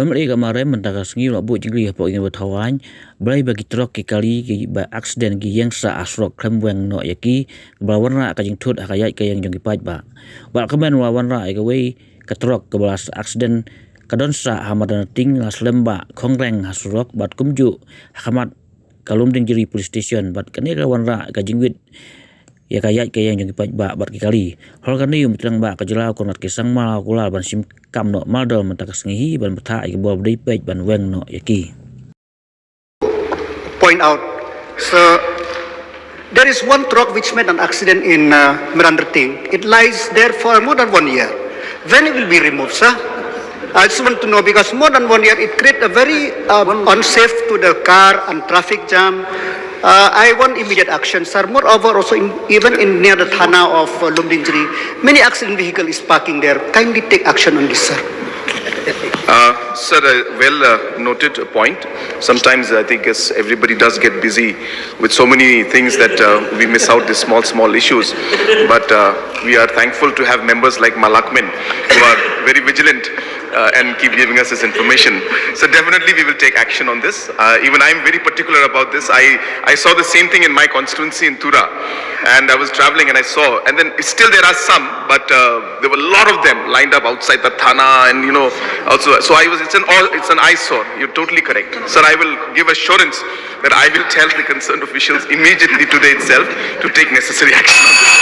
Family kemarin mentaka sengi Lumdiengjri apa ingin bertawan Balei bagi Trok ke Kylli ke Aksiden ke Ieng sa asrok kremweng no yaki berwarna kajing tut akayat ke yang jongi paj ba Lahkmen warna ke wei ke Trok ke balas Aksiden kadon sa Madanriting las lemba kongreng hasrok bat kumju hakamat ke Lumdiengjri police station bat kene ke warna kajing wit ya kayat ke yang jongi paj ba bat ke Kylli hol kani terang ba ke jelau konat ke sang mal kulal ban sim kam no maldol mentaka sengi ban betha ke bol dei pej ban weng no yaki point out. So there is one truck which made an accident in Madanriting. It lies there for more than 1 year. When it will be removed, sir? I just want to know because more than 1 year it creates a very unsafe to the car and traffic jam. I want immediate action, sir. Moreover, also even in near the Thana of Lumdiengjri, many accident vehicle is parking there. Kindly take action on this, sir. Sir, a well noted point. Sometimes I think as everybody does get busy with so many things that we miss out these small issues. But we are thankful to have members like Lahkmen who are very vigilant and keep giving us this information. So definitely we will take action on this. Even I am very particular about this. I saw the same thing in my constituency in Tura, and I was traveling and I saw, and then still there are some, but there were a lot of them lined up outside the Thana, and also. So it's an eyesore. You're totally correct, sir. I will give assurance that I will tell the concerned officials immediately today itself to take necessary action on this.